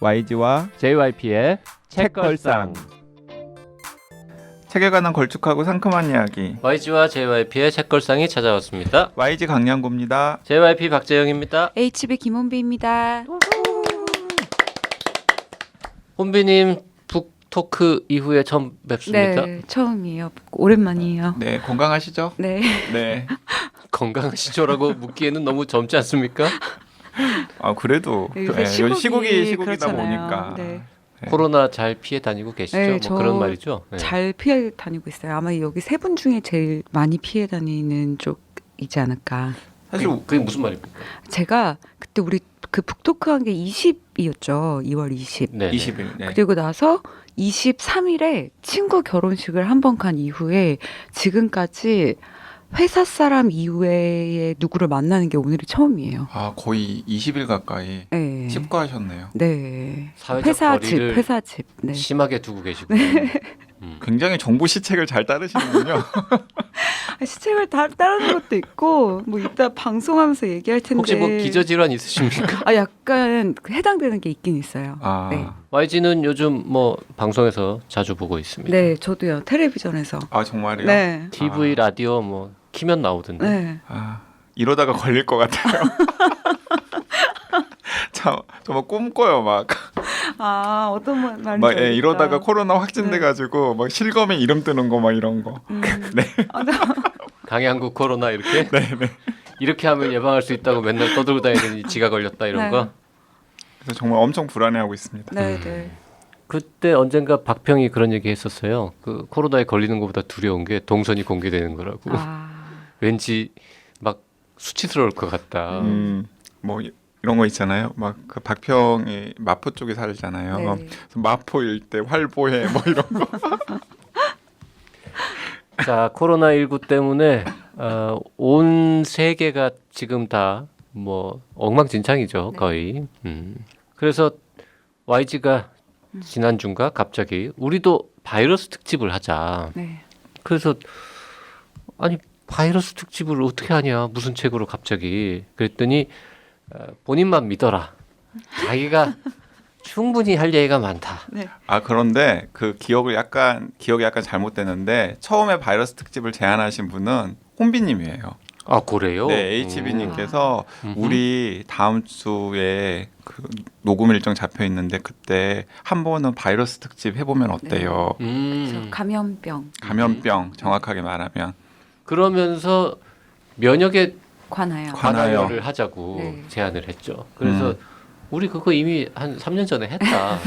YG와 JYP의 책걸상. 책에 관한 걸쭉하고 상큼한 이야기. YG와 JYP의 책걸상이 찾아왔습니다. YG 강량구입니다. JYP 박재영입니다. HB 김원비입니다. 혼비님 북토크 이후에 처음 뵙습니다. 네, 처음이에요. 오랜만이에요. 네, 건강하시죠? 네. 네. 건강하시죠라고 묻기에는 너무 젊지 않습니까? 아 그래도 네, 요즘 시국이다 그렇잖아요. 보니까. 네. 네. 코로나 잘 피해 다니고 계시죠? 네, 뭐 저 그런 말이죠. 네. 잘 피해 다니고 있어요. 아마 여기 세 분 중에 제일 많이 피해 다니는 쪽이지 않을까. 사실 그게 무슨 말입니까? 제가 그때 우리 그 북토크 한 게 20이었죠. 2월 20. 네. 20일. 네. 그리고 나서 23일에 친구 결혼식을 한 번 간 이후에 지금까지 회사 사람 이외에 누구를 만나는 게 오늘이 처음이에요. 아 거의 20일 가까이 네. 집과하셨네요. 네. 사회적 회사 집, 거리를 회사 집. 네. 심하게 두고 계시고. 굉장히 정보 시책을 잘 따르시는군요. 시책을 따르는 것도 있고 뭐 이따 방송하면서 얘기할 텐데. 혹시 뭐 기저질환 있으십니까? 아 약간 해당되는 게 있긴 있어요. 아, 네. YG는 요즘 뭐 방송에서 자주 보고 있습니다. 네, 저도요. 텔레비전에서. 아 정말요? 네. TV, 라디오 뭐 키면 나오던데. 네. 아 이러다가 걸릴 것 같아요. 정말 꿈꿔요 막. 아 어떤 말인지 막 알겠다. 이러다가 코로나 확진돼가지고 네. 막 실검에 이름 뜨는 거 막 이런 거. 네. 강양구 코로나 이렇게 네. 이렇게 하면 예방할 수 있다고 맨날 떠들고 다니더니 지가 걸렸다 이런 네. 거. 그래서 정말 엄청 불안해하고 있습니다. 네, 네. 그때 언젠가 박평이 그런 얘기 했었어요. 그 코로나에 걸리는 것보다 두려운 게 동선이 공개되는 거라고. 아. 왠지 막 수치스러울 것 같다. 뭐 이런 거 있잖아요. 막 그 박평이 마포 쪽에 살잖아요. 네. 그래서 마포 일대 활보해 뭐 이런 거. 자, 코로나19 때문에 온 세계가 지금 다 뭐 엉망진창이죠, 네. 거의. 그래서 YG가 지난주인가 갑자기 우리도 바이러스 특집을 하자. 네. 그래서 아니 바이러스 특집을 어떻게 하냐, 무슨 책으로 갑자기. 그랬더니 본인만 믿어라. 자기가 충분히 할 얘기가 많다. 네. 아 그런데 그 기억이 약간 잘못됐는데 처음에 바이러스 특집을 제안하신 분은 혼비님이에요. 아 그래요? 네, HB님께서 음. 우리 다음 주에 그 녹음 일정 잡혀 있는데 그때 한 번은 바이러스 특집 해보면 어때요? 저 감염병 감염병 정확하게 말하면. 그러면서 면역에 관하여. 관하여를 하자고 네. 제안을 했죠. 그래서 우리 그거 이미 한 3년 전에 했다.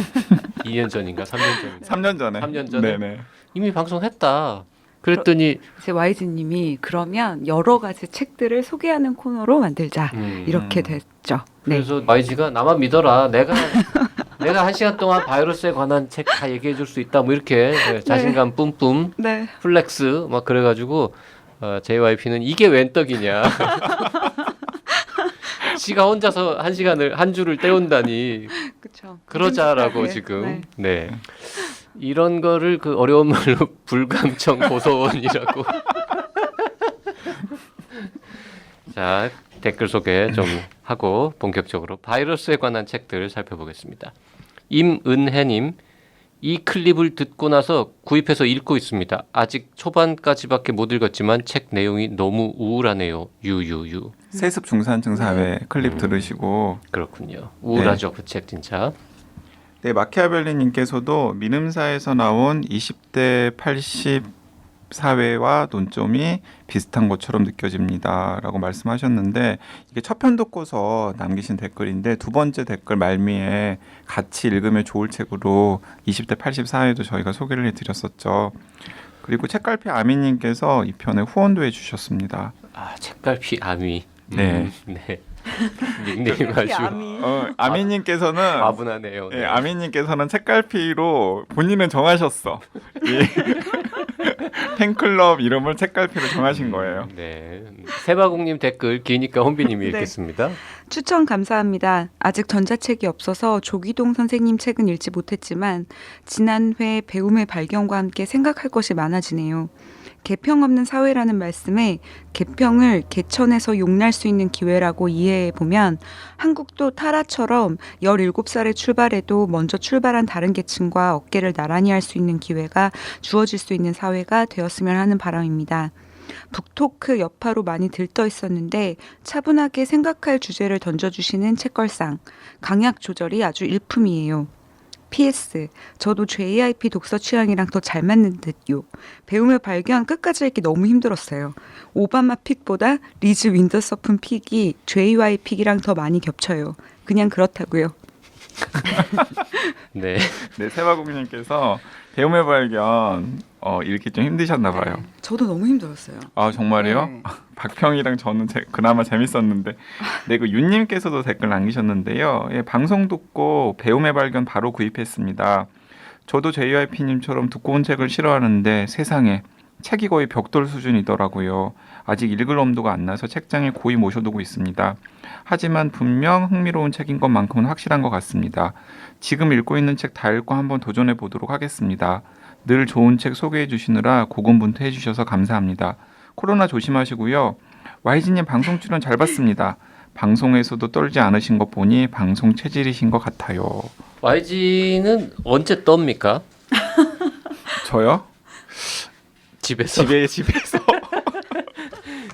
2년 전인가 3년 전인가. 3년 전에. 3년 전에? 네네. 이미 방송했다. 그랬더니 제 YG님이 그러면 여러 가지 책들을 소개하는 코너로 만들자 이렇게 됐죠. 네. 그래서 YG가 나만 믿어라. 내가 1시간 동안 바이러스에 관한 책 다 얘기해 줄 수 있다. 뭐 이렇게 자신감 뿜뿜 네. 플렉스 막 그래가지고 JYP는 이게 웬 떡이냐. 지가 혼자서 한 주를 때운다니 그렇죠. 그러자라고 네. 지금 네. 네 이런 거를 그 어려운 말로 불감청 고소원이라고. 자 댓글 소개 좀 하고 본격적으로 바이러스에 관한 책들 살펴보겠습니다. 임은혜님, 이 클립을 듣고 나서 구입해서 읽고 있습니다. 아직 초반까지밖에 못 읽었지만 책 내용이 너무 우울하네요. 유유유. 세습 중산층 사회 클립 들으시고. 그렇군요. 우울하죠. 그 책 진짜. 네, 마키아벨리님께서도 민음사에서 나온 20대 80 사회와 논점이 비슷한 것처럼 느껴집니다라고 말씀하셨는데 이게 첫 편 듣고서 남기신 댓글인데 두 번째 댓글 말미에 같이 읽으면 좋을 책으로 20대 80 사회도 저희가 소개를 해드렸었죠. 그리고 책갈피 아미님께서 이 편에 후원도 해주셨습니다. 아 책갈피 아미. 네. 네. 닉네임 아주 아미님께서는 과분하네요. 네, 아미님께서는 책갈피로 본인은 정하셨어. 이 팬클럽 이름을 책갈피로 정하신 거예요. 네. 세바공님 댓글 기니까 혼비님이 네. 읽겠습니다. 추천 감사합니다. 아직 전자책이 없어서 조기동 선생님 책은 읽지 못했지만 지난 회 배움의 발견과 함께 생각할 것이 많아지네요. 개평 없는 사회라는 말씀에 개평을 개천에서 용날 수 있는 기회라고 이해해보면 한국도 타라처럼 17살에 출발해도 먼저 출발한 다른 계층과 어깨를 나란히 할 수 있는 기회가 주어질 수 있는 사회가 되었으면 하는 바람입니다. 북토크 여파로 많이 들떠 있었는데 차분하게 생각할 주제를 던져주시는 책걸상, 강약 조절이 아주 일품이에요. PS, 저도 JYP 독서 취향이랑 더 잘 맞는 듯요. 배움의 발견 끝까지 읽기 너무 힘들었어요. 오바마 픽보다 리즈 윈더서픈 픽이 JY 픽이랑 더 많이 겹쳐요. 그냥 그렇다고요. 네. 네, 세바국님께서 배움의 발견 읽기 좀 힘드셨나 봐요. 저도 너무 힘들었어요. 아 정말이요? 네. 박평이랑 저는 그나마 재밌었는데, 네, 그 윤님께서도 댓글 남기셨는데요. 예, 방송 듣고 배움의 발견 바로 구입했습니다. 저도 JYP님처럼 두꺼운 책을 싫어하는데 세상에 책이 거의 벽돌 수준이더라고요. 아직 읽을 엄두가 안 나서 책장에 고이 모셔두고 있습니다. 하지만 분명 흥미로운 책인 것만큼은 확실한 것 같습니다. 지금 읽고 있는 책 다 읽고 한번 도전해 보도록 하겠습니다. 늘 좋은 책 소개해 주시느라 고군분투해 주셔서 감사합니다. 코로나 조심하시고요. YG님 방송 출연 잘 봤습니다. 방송에서도 떨지 않으신 것 보니 방송 체질이신 것 같아요. YG는 언제 떱니까? 저요? 집에서. 집에서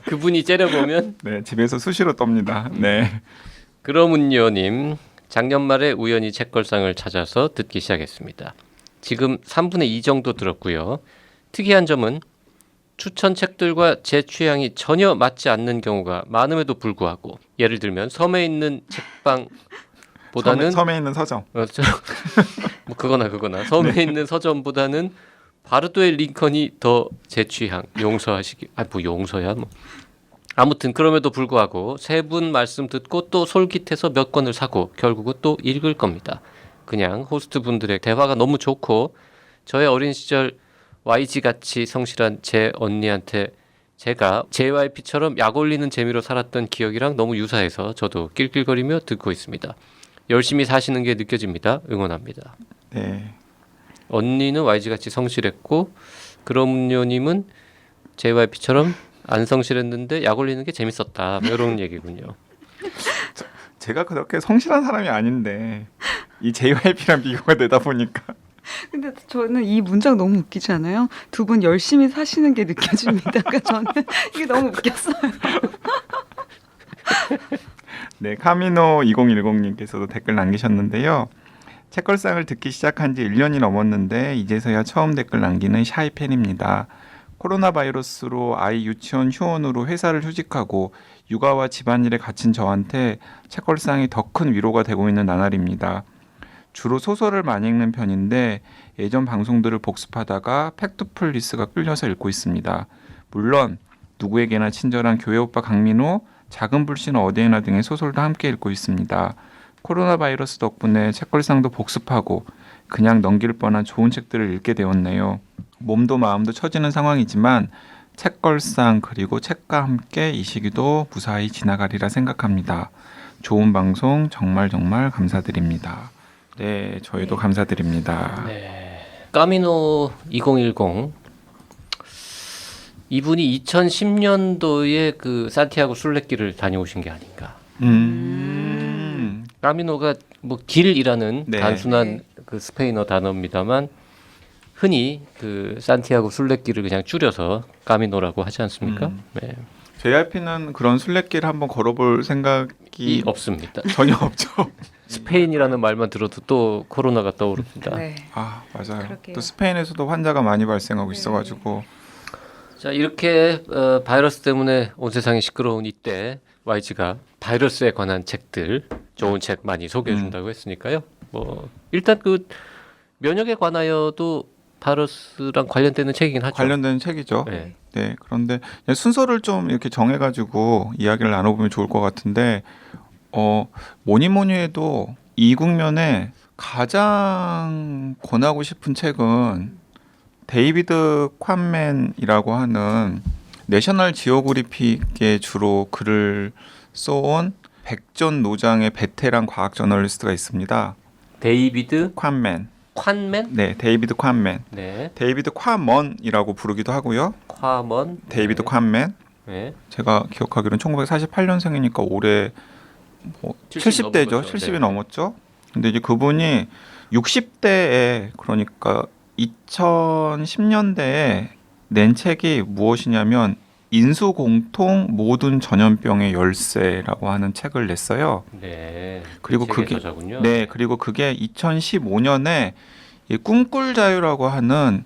그분이 째려보면. 네, 집에서 수시로 떱니다. 네. 그러문요님, 작년 말에 우연히 책걸상을 찾아서 듣기 시작했습니다. 지금 3분의 2 정도 들었고요. 특이한 점은 추천 책들과 제 취향이 전혀 맞지 않는 경우가 많음에도 불구하고, 예를 들면 섬에 있는 책방보다는 섬에 있는 서점. 뭐 그거나 섬에 네. 있는 서점보다는 바르도의 링컨이 더 제 취향. 용서하시기. 뭐 용서야 뭐. 아무튼 그럼에도 불구하고 세 분 말씀 듣고 또 솔깃해서 몇 권을 사고 결국은 또 읽을 겁니다. 그냥 호스트 분들의 대화가 너무 좋고 저의 어린 시절 YG 같이 성실한 제 언니한테 제가 JYP처럼 약 올리는 재미로 살았던 기억이랑 너무 유사해서 저도 낄낄거리며 듣고 있습니다. 열심히 사시는 게 느껴집니다. 응원합니다. 네. 언니는 YG 같이 성실했고 그럼요님은 JYP처럼 안 성실했는데 약 올리는 게 재밌었다. 뭐 이런 얘기군요. 제가 그렇게 성실한 사람이 아닌데 이 JYP랑 비교가 되다 보니까. 근데 저는 이 문장 너무 웃기지 않아요? 두 분 열심히 사시는 게 느껴집니다. 그러니까 저는 이게 너무 웃겼어요. 네, 카미노 2010님께서도 댓글 남기셨는데요. 책걸상을 듣기 시작한 지 1년이 넘었는데 이제서야 처음 댓글 남기는 샤이 팬입니다. 코로나 바이러스로 아이 유치원 휴원으로 회사를 휴직하고 육아와 집안일에 갇힌 저한테 책걸상이 더 큰 위로가 되고 있는 나날입니다. 주로 소설을 많이 읽는 편인데 예전 방송들을 복습하다가 팩트풀리스가 끌려서 읽고 있습니다. 물론 누구에게나 친절한 교회 오빠 강민호, 작은 불씨는 어디에나 등의 소설도 함께 읽고 있습니다. 코로나 바이러스 덕분에 책걸상도 복습하고 그냥 넘길 뻔한 좋은 책들을 읽게 되었네요. 몸도 마음도 처지는 상황이지만 책걸상 그리고 책과 함께 이 시기도 무사히 지나가리라 생각합니다. 좋은 방송 정말 감사드립니다. 네, 저희도 감사드립니다. 네. 까미노 2010 이분이 2010년도에 그 산티아고 순례길을 다녀오신 게 아닌가. 까미노가 뭐 길이라는 네. 단순한 그 스페인어 단어입니다만 흔히 그 산티아고 순례길을 그냥 줄여서 까미노라고 하지 않습니까? 네. JYP는 그런 순례길 한번 걸어볼 생각이 없습니다. 전혀 없죠. 스페인이라는 말만 들어도 또 코로나가 떠오릅니다. 네. 아, 맞아요. 그러게요. 또 스페인에서도 환자가 많이 발생하고 있어가지고. 자, 이렇게 바이러스 때문에 온 세상이 시끄러운 이때 YG가 바이러스에 관한 책들, 좋은 책 많이 소개해 준다고 했으니까요. 뭐 일단 그 면역에 관하여도 바이러스랑 관련되는 책이긴 하죠. 관련된 책이죠. 네. 네, 그런데 그냥 순서를 좀 이렇게 정해가지고 이야기를 나눠보면 좋을 것 같은데, 뭐니 해도 이 국면에 가장 권하고 싶은 책은 데이비드 콴맨이라고 하는 내셔널 지오그래픽에 주로 글을 써온 백전 노장의 베테랑 과학 저널리스트가 있습니다. 데이비드 콴맨. 콴맨? 네, 데이비드 콴맨. 네. 데이비드 콴먼이라고 부르기도 하고요. 콰먼. 데이비드 네. 콴맨. 네. 제가 기억하기로는 1948년생이니까 올해 뭐 70 넘은 70대죠. 거죠. 70이 네. 넘었죠. 근데 이제 그분이 60대에 그러니까 2010년대에 낸 책이 무엇이냐면 인수공통 모든 전염병의 열쇠라고 하는 책을 냈어요. 네. 그리고 그 책의 그게 저자군요. 네, 그리고 그게 2015년에 이 꿈꿀 자유라고 하는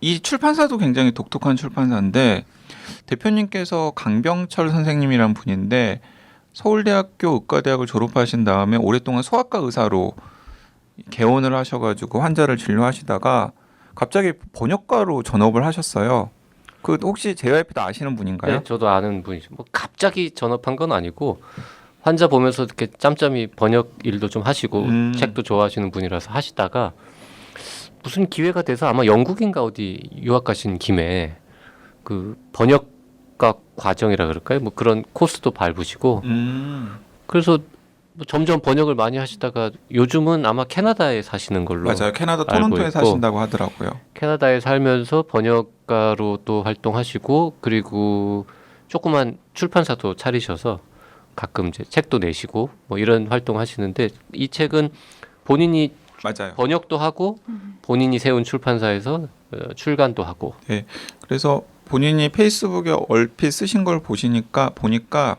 이 출판사도 굉장히 독특한 출판사인데 대표님께서 강병철 선생님이란 분인데 서울대학교 의과대학을 졸업하신 다음에 오랫동안 소아과 의사로 개원을 하셔가지고 환자를 진료하시다가 갑자기 번역가로 전업을 하셨어요. 그 혹시 JYP도 아시는 분인가요? 네, 저도 아는 분이죠. 뭐 갑자기 전업한 건 아니고 환자 보면서 이렇게 짬짬이 번역 일도 좀 하시고 책도 좋아하시는 분이라서 하시다가 무슨 기회가 돼서 아마 영국인가 어디 유학 가신 김에 그 번역가 과정이라 그럴까요? 뭐 그런 코스도 밟으시고 그래서 뭐 점점 번역을 많이 하시다가 요즘은 아마 캐나다에 사시는 걸로 맞아요. 캐나다 알고 토론토에 있고. 사신다고 하더라고요. 캐나다에 살면서 번역가로 또 활동하시고 그리고 조그만 출판사도 차리셔서 가끔 이제 책도 내시고 뭐 이런 활동하시는데 이 책은 본인이 맞아요. 번역도 하고 본인이 세운 출판사에서 출간도 하고 그래서 본인이 페이스북에 얼핏 쓰신 걸 보니까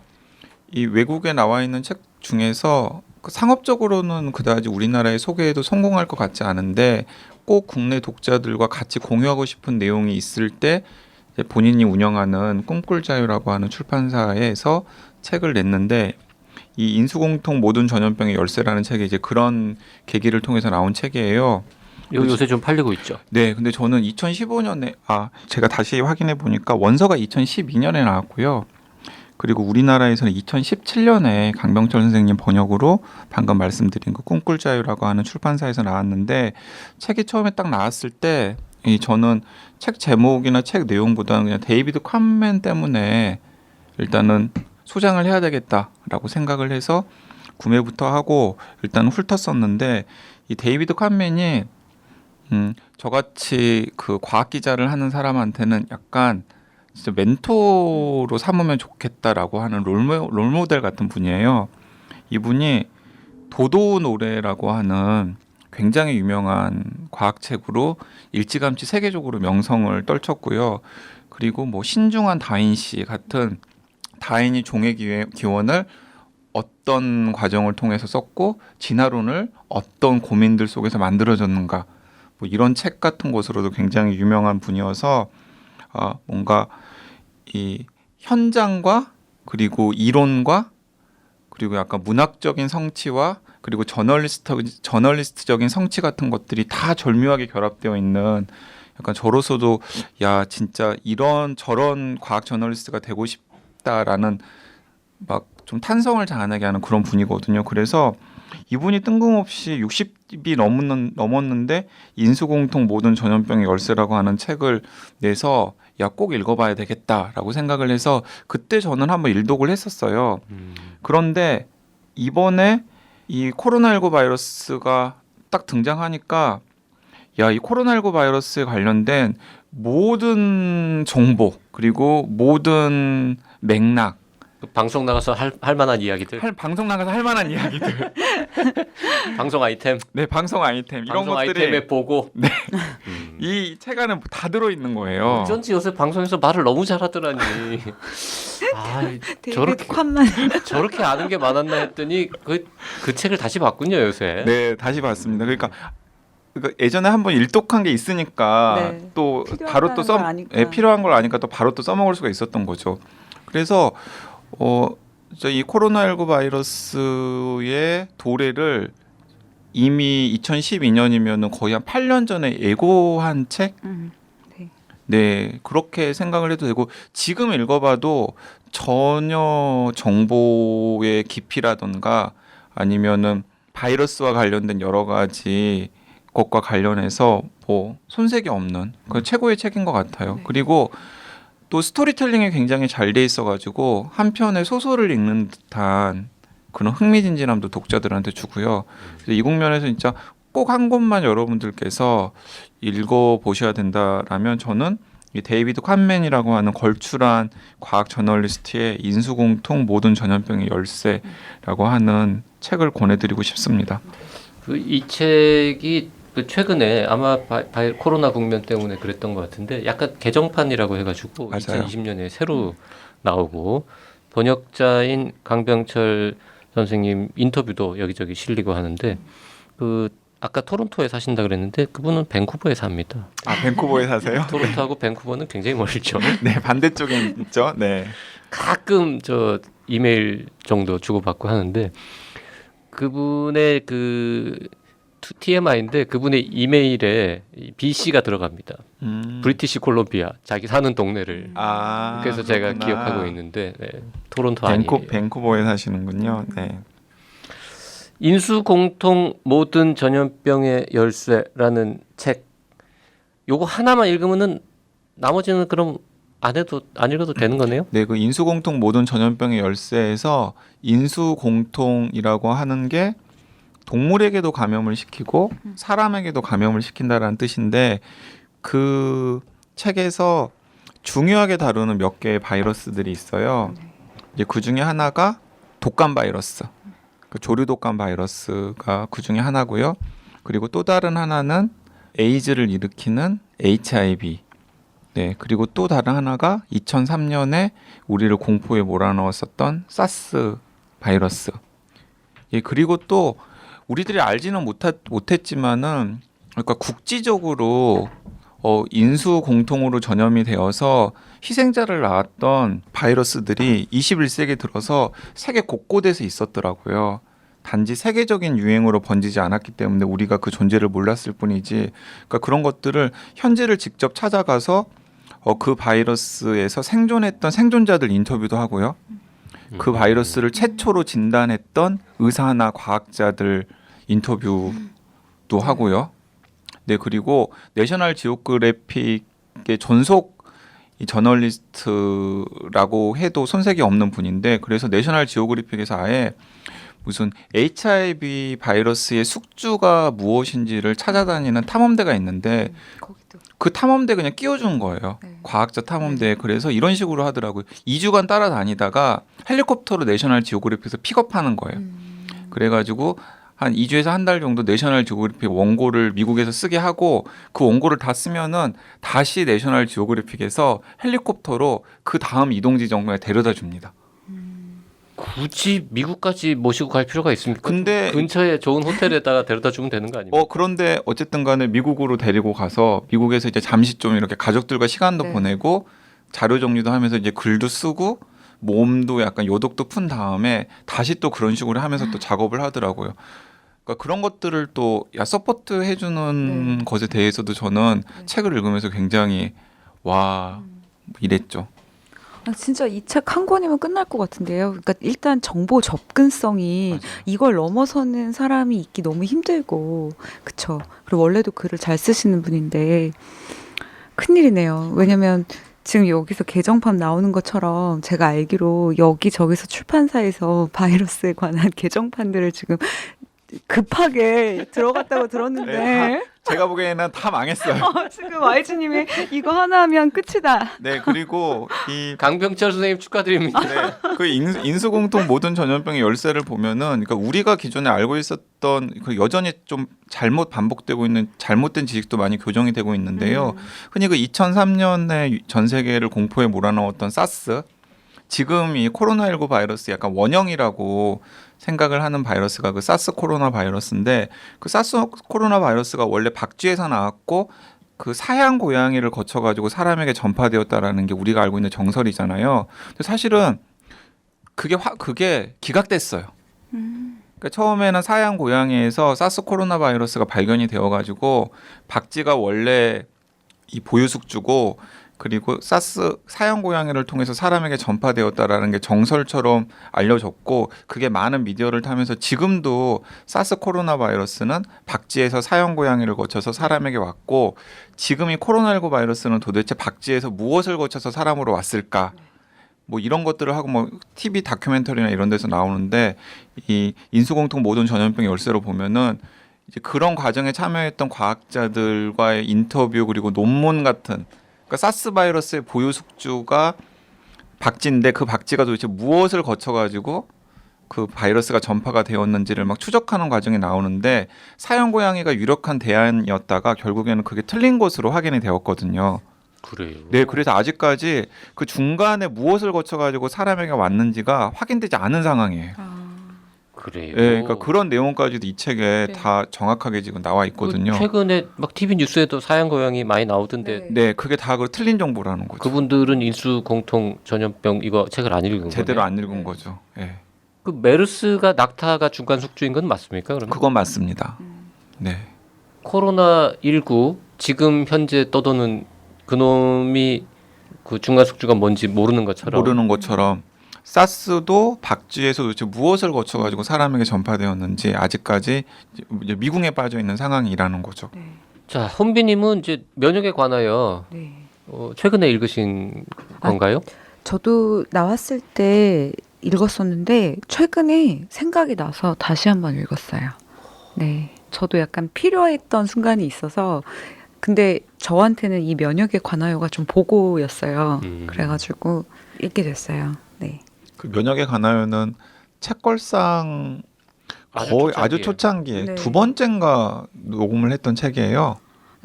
이 외국에 나와 있는 책 중에서 상업적으로는 그다지 우리나라에 소개해도 성공할 것 같지 않은데 꼭 국내 독자들과 같이 공유하고 싶은 내용이 있을 때 이제 본인이 운영하는 꿈꿀 자유라고 하는 출판사에서 책을 냈는데 이 인수공통 모든 전염병의 열쇠라는 책이 이제 그런 계기를 통해서 나온 책이에요. 요새 좀 팔리고 있죠. 네, 근데 저는 2015년에 제가 다시 확인해 보니까 원서가 2012년에 나왔고요. 그리고 우리나라에서는 2017년에 강병철 선생님 번역으로 방금 말씀드린 그 꿈꿀 자유라고 하는 출판사에서 나왔는데 책이 처음에 딱 나왔을 때 저는 책 제목이나 책 내용보다는 그냥 데이비드 칸맨 때문에 일단은 소장을 해야 되겠다라고 생각을 해서 구매부터 하고 일단 훑었었는데 이 데이비드 칸맨이 저같이 그 과학 기자를 하는 사람한테는 약간 진짜 멘토로 삼으면 좋겠다라고 하는 롤모델 같은 분이에요. 이분이 도도 노래라고 하는 굉장히 유명한 과학책으로 일찌감치 세계적으로 명성을 떨쳤고요. 그리고 뭐 신중한 다인씨 같은 다인이 종의 기원을 어떤 과정을 통해서 썼고 진화론을 어떤 고민들 속에서 만들어졌는가 뭐 이런 책 같은 것으로도 굉장히 유명한 분이어서 뭔가 이 현장과 그리고 이론과 그리고 약간 문학적인 성취와 그리고 저널리스트적인 성취 같은 것들이 다 절묘하게 결합되어 있는 약간 저로서도 야 진짜 이런 저런 과학 저널리스트가 되고 싶다라는 막 좀 탄성을 자아내게 하는 그런 분이거든요. 그래서 이분이 뜬금없이 60이 넘었는데 인수공통 모든 전염병의 열쇠라고 하는 책을 내서 야 꼭 읽어봐야 되겠다라고 생각을 해서 그때 저는 한번 일독을 했었어요. 그런데 이번에 이 코로나19 바이러스가 딱 등장하니까 야, 이 코로나19 바이러스에 관련된 모든 정보 그리고 모든 맥락 방송 나가서 할 만한 이야기들, 방송 나가서 할 만한 이야기들 방송 아이템, 네 방송 아이템 이런 방송 것들이 아이템에 보고 이 책 안에 다 들어있는 거예요. 어쩐지 요새 방송에서 말을 너무 잘하더라니. 아, 데이비드 칸만 저렇게 아는 게 많았나 했더니 그 책을 다시 봤군요 요새. 네 다시 봤습니다. 그러니까 예전에 한번 일독한 게 있으니까 네. 또 바로 또 필요한 걸 아니까 또 바로 또 써먹을 수가 있었던 거죠. 그래서 이 코로나19 바이러스의 도래를 이미 2012년이면 거의 한 8년 전에 예고한 책? 네, 그렇게 생각을 해도 되고 지금 읽어봐도 전혀 정보의 깊이라던가 아니면은 바이러스와 관련된 여러 가지 것과 관련해서 뭐 손색이 없는 그 최고의 책인 것 같아요. 네. 그리고 또 스토리텔링이 굉장히 잘 돼 있어가지고 한편의 소설을 읽는 듯한 그런 흥미진진함도 독자들한테 주고요. 그래서 이 국면에서 진짜 꼭 한 권만 여러분들께서 읽어보셔야 된다라면 저는 이 데이비드 칸맨이라고 하는 걸출한 과학 저널리스트의 인수공통 모든 전염병의 열쇠라고 하는 책을 권해드리고 싶습니다. 이 책이 최근에 아마 코로나 국면 때문에 그랬던 것 같은데 약간 개정판이라고 해가지고 맞아요. 2020년에 새로 나오고 번역자인 강병철 선생님 인터뷰도 여기저기 실리고 하는데 아까 토론토에 사신다 그랬는데 그분은 밴쿠버에 삽니다. 밴쿠버에 사세요? 토론토하고 밴쿠버는 굉장히 멀죠. 네, 반대쪽에 있죠. 네. 가끔 저 이메일 정도 주고받고 하는데 그분의 TMI인데 그분의 이메일에 BC가 들어갑니다. 브리티시 콜롬비아 자기 사는 동네를. 그래서 제가 그렇구나. 기억하고 있는데 토론토 아니에요. 밴쿠버에 사시는군요. 네. 인수공통 모든 전염병의 열쇠라는 책. 요거 하나만 읽으면은 나머지는 그럼 안 읽어도 되는 거네요? 네, 그 인수공통 모든 전염병의 열쇠에서 인수공통이라고 하는 게 동물에게도 감염을 시키고 사람에게도 감염을 시킨다라는 뜻인데 그 책에서 중요하게 다루는 몇 개의 바이러스들이 있어요. 이제 그 중에 하나가 독감 바이러스, 그 조류 독감 바이러스가 그 중에 하나고요. 그리고 또 다른 하나는 에이즈를 일으키는 HIV. 네, 그리고 또 다른 하나가 2003년에 우리를 공포에 몰아넣었었던 사스 바이러스. 예, 그리고 또 우리들이 알지는 못했지만은 그러니까 국지적으로 인수 공통으로 전염이 되어서 희생자를 낳았던 바이러스들이 21세기 들어서 세계 곳곳에서 있었더라고요. 단지 세계적인 유행으로 번지지 않았기 때문에 우리가 그 존재를 몰랐을 뿐이지. 그러니까 그런 것들을 현지를 직접 찾아가서 그 바이러스에서 생존했던 생존자들 인터뷰도 하고요. 그 바이러스를 최초로 진단했던 의사나 과학자들 인터뷰도 하고요. 네, 그리고 내셔널 지오그래픽의 전속 이 저널리스트라고 해도 손색이 없는 분인데 그래서 내셔널 지오그래픽에서 아예 무슨 HIV 바이러스의 숙주가 무엇인지를 찾아다니는 탐험대가 있는데 거기도. 그 탐험대 그냥 끼워준 거예요. 네. 과학자 탐험대. 그래서 이런 식으로 하더라고요. 2주간 따라다니다가 헬리콥터로 내셔널 지오그래픽에서 픽업하는 거예요. 그래가지고 한 2주에서 한 달 정도 내셔널 지오그래픽 원고를 미국에서 쓰게 하고 그 원고를 다 쓰면은 다시 내셔널 지오그래픽에서 헬리콥터로 그 다음 이동 지점에 데려다 줍니다. 굳이 미국까지 모시고 갈 필요가 있습니까? 근데 근처에 좋은 호텔에다가 데려다 주면 되는 거 아닙니까? 그런데 어쨌든 간에 미국으로 데리고 가서 미국에서 이제 잠시 좀 이렇게 가족들과 시간도 네. 보내고 자료 정리도 하면서 이제 글도 쓰고 몸도 약간 요독도 푼 다음에 다시 또 그런 식으로 하면서 또 작업을 하더라고요. 그러니까 그런 것들을 또 서포트 해주는 네. 것에 대해서도 저는 책을 읽으면서 굉장히 와 이랬죠. 진짜 이 책 한 권이면 끝날 것 같은데요. 그러니까 일단 정보 접근성이 이걸 넘어서는 사람이 있기 너무 힘들고, 그쵸. 그리고 원래도 글을 잘 쓰시는 분인데 큰일이네요. 왜냐면 지금 여기서 개정판 나오는 것처럼 제가 알기로 여기저기서 출판사에서 바이러스에 관한 개정판들을 지금 급하게 들어갔다고 들었는데 네, 제가 보기에는 다 망했어요. 지금 YG님이 이거 하나 하면 끝이다. 네, 그리고 이 강병철 선생님 축하드립니다. 네, 그 인수공통 모든 전염병의 열쇠를 보면은, 그러니까 우리가 기존에 알고 있었던 그 여전히 좀 잘못 반복되고 있는 잘못된 지식도 많이 교정이 되고 있는데요. 흔히 그 2003년에 전 세계를 공포에 몰아넣었던 사스, 지금 이 코로나19 바이러스 약간 원형이라고 생각을 하는 바이러스가 그 사스 코로나 바이러스인데, 그 사스 코로나 바이러스가 원래 박쥐에서 나왔고 그 사양 고양이를 거쳐가지고 사람에게 전파되었다라는 게 우리가 알고 있는 정설이잖아요. 근데 사실은 그게 기각됐어요. 그러니까 처음에는 사양 고양이에서 사스 코로나 바이러스가 발견이 되어가지고 박쥐가 원래 이 보유숙주고, 그리고 사양 고양이를 통해서 사람에게 전파되었다라는 게 정설처럼 알려졌고, 그게 많은 미디어를 타면서 지금도 사스 코로나 바이러스는 박쥐에서 사양 고양이를 거쳐서 사람에게 왔고, 지금 이 코로나19 바이러스는 도대체 박쥐에서 무엇을 거쳐서 사람으로 왔을까? 뭐 이런 것들을 하고 뭐 TV 다큐멘터리나 이런 데서 나오는데, 이 인수공통 모든 전염병 열쇠로 보면은 이제 그런 과정에 참여했던 과학자들과의 인터뷰 그리고 논문 같은 그러니까 사스 바이러스의 보유 숙주가 박쥐인데 그 박쥐가 도대체 무엇을 거쳐가지고 그 바이러스가 전파가 되었는지를 막 추적하는 과정이 나오는데 사형 고양이가 유력한 대안이었다가 결국에는 그게 틀린 것으로 확인이 되었거든요. 그래요. 네, 그래서 아직까지 그 중간에 무엇을 거쳐가지고 사람에게 왔는지가 확인되지 않은 상황이에요. 그래요. 네, 그러니까 그런 내용까지도 이 책에 네. 다 정확하게 지금 나와 있거든요. 최근에 막 TV 뉴스에도 사양 고양이 많이 나오던데 네, 그게 다 그 틀린 정보라는 거죠. 그분들은 인수 공통 전염병 이거 책을 안 읽은 제대로 거네. 안 읽은 거죠. 네. 그 메르스가 낙타가 중간 숙주인 건 맞습니까? 그러면 그건 맞습니다. 네. 코로나 19 지금 현재 떠도는 그놈이 그 중간 숙주가 뭔지 모르는 것처럼 모르는 것처럼 사스도 박쥐에서 도대체 무엇을 거쳐가지고 사람에게 전파되었는지 아직까지 이제 미궁에 빠져 있는 상황이라는 거죠. 자 혼비님은 이제 면역에 관하여 네. 최근에 읽으신 건가요? 저도 나왔을 때 읽었었는데 최근에 생각이 나서 다시 한번 읽었어요. 네. 저도 약간 필요했던 순간이 있어서 근데 저한테는 이 면역에 관하여가 좀 보고였어요. 그래가지고 읽게 됐어요. 네. 그 면역에 관하여는 책걸상 거의 아주 초창기에 네. 두 번째인가 녹음을 했던 책이에요.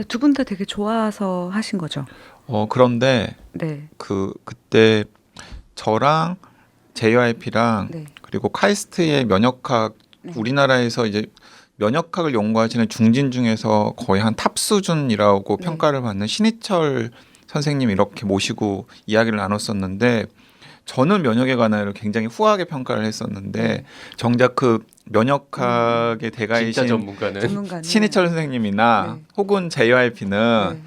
두 분 다 되게 좋아서 하신 거죠. 그런데 네. 그때 저랑 JYP랑 네. 그리고 카이스트의 면역학 네. 우리나라에서 이제 면역학을 연구하시는 중진 중에서 거의 한 탑 수준이라고 네. 평가를 받는 신희철 선생님 이렇게 모시고 이야기를 나눴었는데 저는 면역에 관하여 굉장히 후하게 평가를 했었는데 네. 정작 그 면역학의 진짜 대가이신 전문가는 전문가는 신희철 선생님이나 네. 혹은 JYP는 네.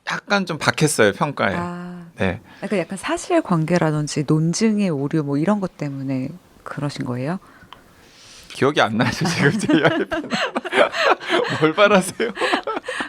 약간 좀 박했어요 평가에. 네. 그러니까 약간 사실관계라든지 논증의 오류 뭐 이런 것 때문에 그러신 거예요? 기억이 안 나죠 지금 JYP는. 뭘 바라세요?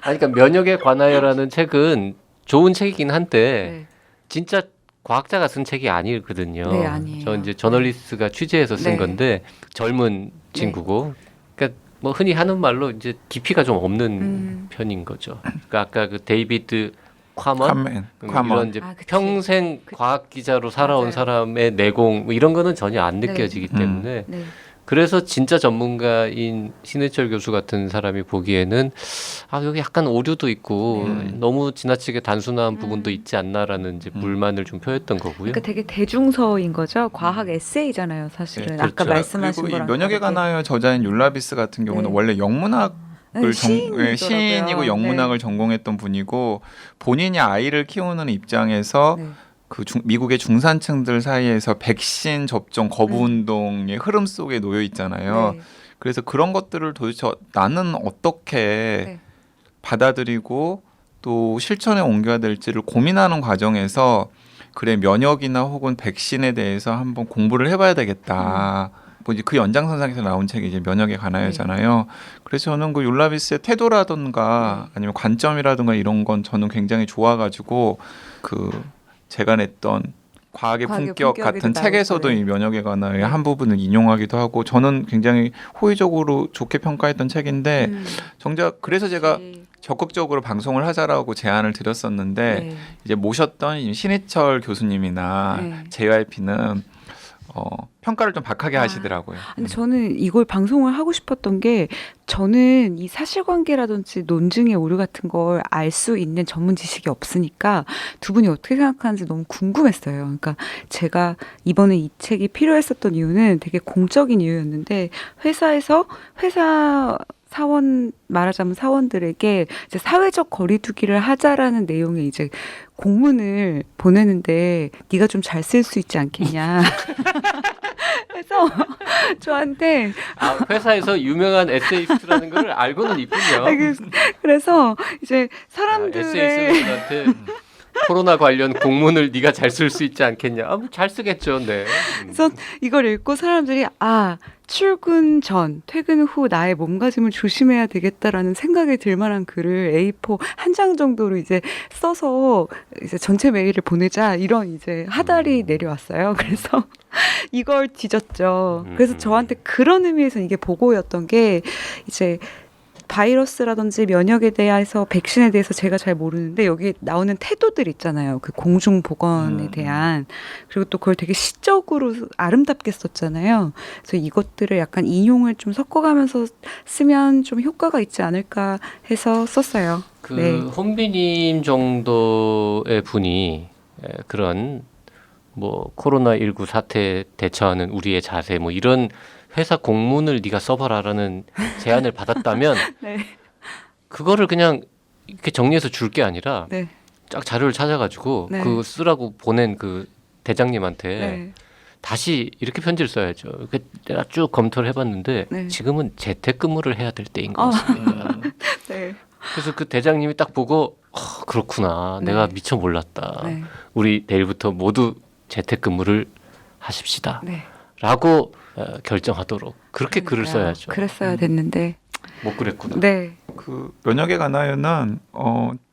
아니 그러니까 면역에 관하여라는 책은 좋은 책이긴 한데 진짜 과학자가 쓴 책이 아니거든요. 네, 아니에요. 저 이제 저널리스트가 취재해서 쓴 네. 건데 젊은 친구고, 그러니까 뭐 흔히 하는 말로 이제 깊이가 좀 없는 편인 거죠. 그러니까 아까 그 데이비드 콰먼 이런 이제 아, 그치. 평생 과학 기자로 살아온 맞아요. 사람의 내공 뭐 이런 거는 전혀 안 네. 느껴지기 때문에 네. 그래서 진짜 전문가인 신해철 교수 같은 사람이 보기에는 아 여기 약간 오류도 있고 너무 지나치게 단순한 부분도 있지 않나라는 이제 불만을 좀 표했던 거고요. 그러니까 되게 대중서인 거죠. 과학 에세이잖아요, 사실은. 네, 아까 그렇죠. 말씀하신 그리고 이 거랑 면역에 다르게. 관하여 저자인 율라비스 같은 경우는 네. 원래 영문학 네, 시인이고 영문학을 전공했던 분이고 본인이 아이를 키우는 입장에서 네. 그 미국의 중산층들 사이에서 백신 접종 거부 운동의 흐름 속에 놓여 있잖아요. 네. 그래서 그런 것들을 도대체 나는 어떻게 네. 받아들이고 또 실천에 옮겨야 될지를 고민하는 과정에서 그래 면역이나 혹은 백신에 대해서 한번 공부를 해봐야 되겠다. 뭐 이제 그 연장선상에서 나온 책이 이제 면역에 관하여잖아요. 그래서 저는 그 율라비스의 태도라든가 아니면 관점이라든가 이런 건 저는 굉장히 좋아가지고 그 제가 냈던 과학의 품격 같은 책에서도 이 면역에 관하여 한 부분을 인용하기도 하고 저는 굉장히 호의적으로 좋게 평가했던 책인데 정작 그래서 제가 적극적으로 방송을 하자라고 제안을 드렸었는데 네. 이제 모셨던 신해철 교수님이나 네. JYP는 평가를 좀 박하게 하시더라고요. 근데 저는 이걸 방송을 하고 싶었던 게 저는 이 사실관계라든지 논증의 오류 같은 걸 알 수 있는 전문 지식이 없으니까 두 분이 어떻게 생각하는지 너무 궁금했어요. 그러니까 제가 이번에 이 책이 필요했었던 이유는 되게 공적인 이유였는데 회사에서 회사 사원 말하자면 사원들에게 이제 사회적 거리두기를 하자라는 내용의 이제 공문을 보내는데 네가 좀 잘 쓸 수 있지 않겠냐. 그래서 저한테 아, 회사에서 유명한 에세이스트라는 걸 알고는 있군요. 그래서 이제 에세이 사람들의 쓰는 분한테 코로나 관련 공문을 네가 잘 쓸 수 있지 않겠냐? 아, 잘 쓰겠죠, 네. 그래서 이걸 읽고 사람들이 출근 전, 퇴근 후 나의 몸가짐을 조심해야 되겠다라는 생각이 들 만한 글을 A4 한 장 정도로 이제 써서 이제 전체 메일을 보내자 이런 이제 하달이 내려왔어요. 그래서 이걸 뒤졌죠. 그래서 저한테 그런 의미에서 이게 보고였던 게 이제 바이러스라든지 면역에 대해서 백신에 대해서 제가 잘 모르는데 여기 나오는 태도들 있잖아요. 그 공중 보건에 대한 그리고 또 그걸 되게 시적으로 아름답게 썼잖아요. 그래서 이것들을 약간 인용을 좀 섞어가면서 쓰면 좀 효과가 있지 않을까 해서 썼어요. 그 네. 혼비님 정도의 분이 그런 뭐 코로나19 사태 대처하는 우리의 자세 뭐 이런 회사 공문을 네가 써봐라라는 제안을 받았다면 네. 그거를 그냥 이렇게 정리해서 줄 게 아니라 네. 쫙 자료를 찾아가지고 네. 그거 쓰라고 보낸 그 대장님한테 네. 다시 이렇게 편지를 써야죠. 이렇게 내가 쭉 검토를 해봤는데 네. 지금은 재택근무를 해야 될 때인 것 같습니다. 네. 그래서 그 대장님이 딱 보고 그렇구나. 네. 내가 미처 몰랐다. 네. 우리 내일부터 모두 재택근무를 하십시다. 네. 라고 결정하도록 그렇게 글을 그러니까요. 써야죠. 그랬어야 됐는데. 못 그랬구나. 네. 그 면역에 관하여는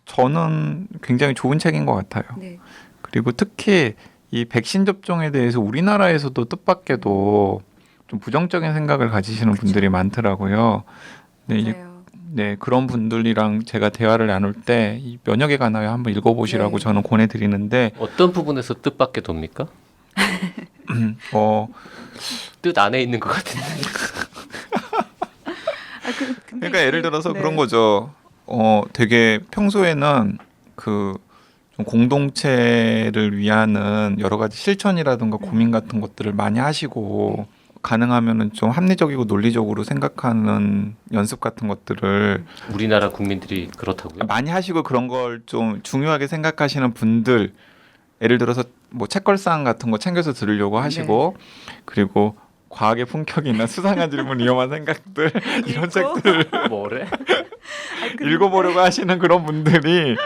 저는 굉장히 좋은 책인 것 같아요. 네. 그리고 특히 이 백신 접종에 대해서 우리나라에서도 뜻밖에도 좀 부정적인 생각을 가지시는 분들이 많더라고요. 네, 이제 맞아요. 네, 그런 분들이랑 제가 대화를 나눌 때 이 면역에 관하여 한번 읽어보시라고 네. 저는 권해드리는데 어떤 부분에서 뜻밖의 돕니까? 뜻 안에 있는 것 같은데. 근데 그러니까 예를 들어서 네. 그런 거죠. 되게 평소에는 그 좀 공동체를 위하는 여러 가지 실천이라든가 고민 같은 것들을 많이 하시고 가능하면은 좀 합리적이고 논리적으로 생각하는 연습 같은 것들을 우리나라 국민들이 그렇다고요? 많이 하시고 그런 걸 좀 중요하게 생각하시는 분들 예를 들어서 뭐 책걸상 같은 거 챙겨서 들으려고 하시고 그리고 과학의 품격이 있는 수상한 질문 위험한 생각들 이런 책들 뭐래? 읽어보려고 하시는 그런 분들이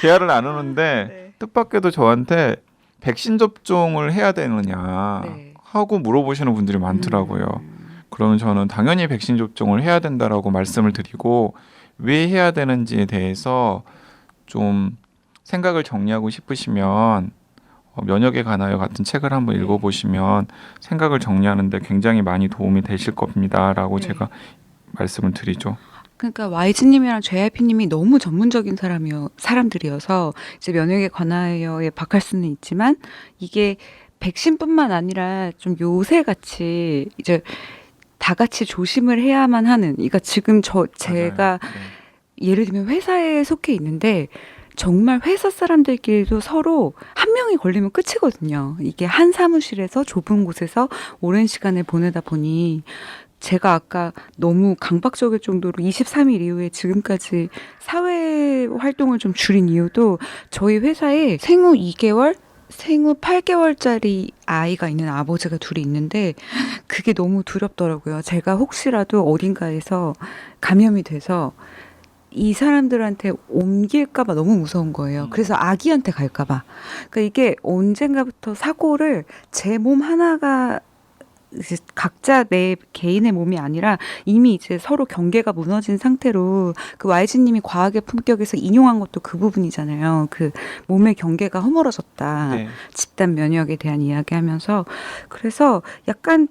대화를 나누는데 네. 뜻밖에도 저한테 백신 접종을 해야 되느냐 네. 하고 물어보시는 분들이 많더라고요. 그러면 저는 당연히 백신 접종을 해야 된다라고 말씀을 드리고 왜 해야 되는지에 대해서 좀 생각을 정리하고 싶으시면 면역에 관하여 같은 책을 한번 읽어보시면 생각을 정리하는데 굉장히 많이 도움이 되실 겁니다라고 네. 제가 말씀을 드리죠. 그러니까 YG님이랑 JYP님이 너무 전문적인 사람들이어서 이제 면역에 관하여에 박할 수는 있지만 이게 백신뿐만 아니라 좀 요새 같이 이제 다 같이 조심을 해야만 하는. 그러니까 지금 제가 맞아요. 네. 예를 들면 회사에 속해 있는데 정말 회사 사람들끼리도 서로 한 명이 걸리면 끝이거든요. 이게 한 사무실에서 좁은 곳에서 오랜 시간을 보내다 보니 제가 아까 너무 강박적일 정도로 23일 이후에 지금까지 사회 활동을 좀 줄인 이유도 저희 회사에 생후 2개월, 생후 8개월짜리 아이가 있는 아버지가 둘이 있는데 그게 너무 두렵더라고요. 제가 혹시라도 어딘가에서 감염이 돼서 이 사람들한테 옮길까봐 너무 무서운 거예요. 그래서 아기한테 갈까봐. 그러니까 이게 언젠가부터 사고를 제 몸 하나가 이제 각자 내 개인의 몸이 아니라 이미 이제 서로 경계가 무너진 상태로 그 YG님이 과학의 품격에서 인용한 것도 그 부분이잖아요. 그 몸의 경계가 허물어졌다. 네. 집단 면역에 대한 이야기하면서 그래서 약간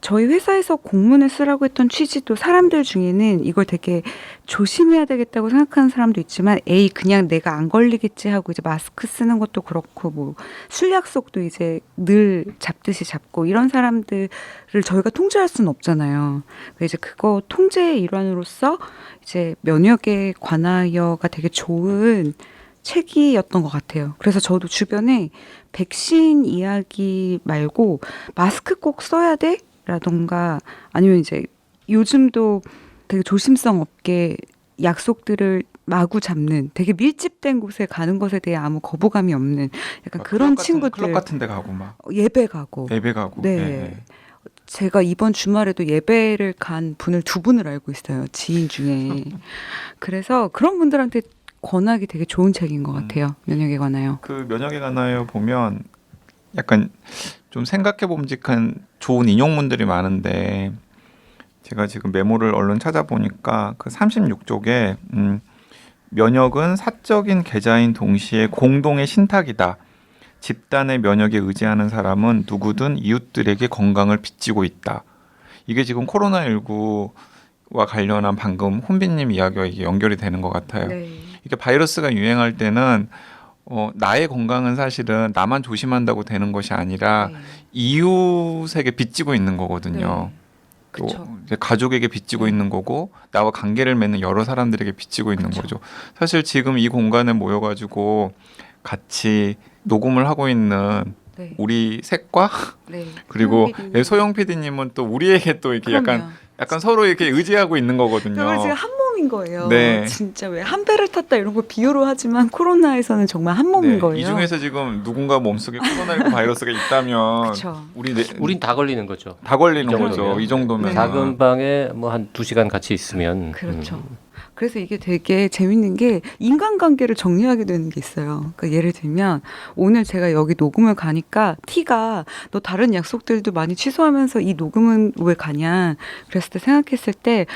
저희 회사에서 공문을 쓰라고 했던 취지도 사람들 중에는 이걸 되게 조심해야 되겠다고 생각하는 사람도 있지만 에이 그냥 내가 안 걸리겠지 하고 이제 마스크 쓰는 것도 그렇고 뭐 술 약속도 이제 늘 잡듯이 잡고 이런 사람들을 저희가 통제할 수는 없잖아요. 그래서 이제 그거 통제의 일환으로서 이제 면역에 관하여가 되게 좋은 책이었던 것 같아요. 그래서 저도 주변에 백신 이야기 말고 마스크 꼭 써야 돼? 라던가 아니면 이제 요즘도 되게 조심성 없게 약속들을 마구 잡는 되게 밀집된 곳에 가는 것에 대해 아무 거부감이 없는 약간 그런 친구들 클럽 같은 데 가고 막 예배 가고 예배 가고 네. 네. 제가 이번 주말에도 예배를 간 분을 2분을 알고 있어요. 지인 중에. 그래서 그런 분들한테 권하기 되게 좋은 책인 것 같아요. 면역에 관하여. 그 면역에 관하여 보면 약간 좀 생각해 봄직한 좋은 인용문들이 많은데 제가 지금 메모를 얼른 찾아보니까 그 36쪽에 면역은 사적인 계좌인 동시에 공동의 신탁이다. 집단의 면역에 의지하는 사람은 누구든 이웃들에게 건강을 빚지고 있다. 이게 지금 코로나19 관련한 방금 혼비님 이야기와 이게 연결이 되는 것 같아요. 네. 이게 바이러스가 유행할 때는 나의 건강은 사실은 나만 조심한다고 되는 것이 아니라 네. 이웃에게 빚지고 있는 거거든요. 네. 또 그쵸. 이제 가족에게 빚지고 있는 거고 나와 관계를 맺는 여러 사람들에게 빚지고 있는 그쵸. 거죠. 사실 지금 이 공간에 모여가지고 같이 녹음을 하고 있는 네. 우리 셋과 네. 그리고 소영 PD님. 소영 PD님은 또 우리에게 또 이렇게 그럼요. 약간 서로 이렇게 의지하고 있는 거거든요. 우리 지금 한 몸인 거예요. 네. 진짜 왜 한 배를 탔다 이런 거 비유로 하지만 코로나에서는 정말 한 몸인 거예요. 이 중에서 지금 누군가 몸속에 코로나19 바이러스가 있다면 그쵸. 우린 다 걸리는 거죠. 다 걸리는 이 정도면. 거죠. 이 정도면 네. 작은 방에 뭐 한 2시간 같이 있으면 그렇죠. 그래서 이게 되게 재밌는 게 인간관계를 정리하게 되는 게 있어요. 그러니까 예를 들면 오늘 제가 여기 녹음을 가니까 T가 너 다른 약속들도 많이 취소하면서 이 녹음은 왜 가냐 그랬을 때 생각했을 때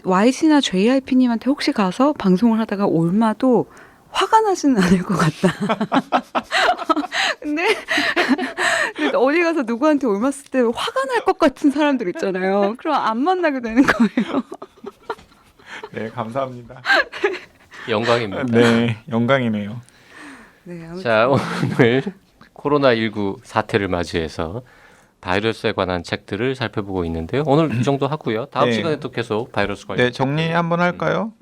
YG나 JYP님한테 혹시 가서 방송을 하다가 올마도 화가 나지는 않을 것 같다. 근데 어디 가서 누구한테 올맞을 때 화가 날 것 같은 사람들 있잖아요. 그럼 안 만나게 되는 거예요. 네, 감사합니다. 영광입니다. 네, 영광이네요. 네, 아무튼 자, 오늘 코로나19 사태를 맞이해서 바이러스에 관한 책들을 살펴보고 있는데요. 오늘 이 정도 하고요. 다음 네. 시간에 또 계속 바이러스 관련 네, 정리 한번 할까요?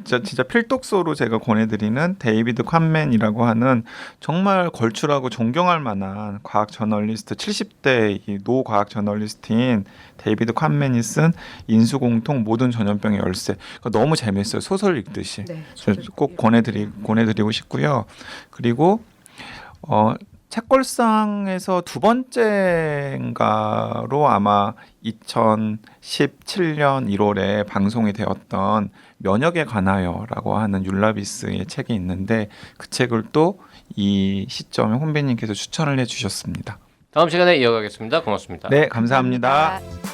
진짜 필독서로 제가 권해드리는 데이비드 칸맨이라고 하는 정말 걸출하고 존경할 만한 과학 저널리스트 70대 이 노 과학 저널리스트인 데이비드 칸맨이 쓴 인수공통 모든 전염병의 열쇠. 그거 너무 재밌어요. 소설 읽듯이. 네, 그래서 꼭 권해드리고 싶고요. 그리고 책걸상에서 두 번째인가로 아마 2017년 1월에 방송이 되었던 면역에 관하여라고 하는 율라비스의 책이 있는데 그 책을 또 이 시점에 혼배님께서 추천을 해주셨습니다. 다음 시간에 이어가겠습니다. 고맙습니다. 네, 감사합니다. 감사합니다.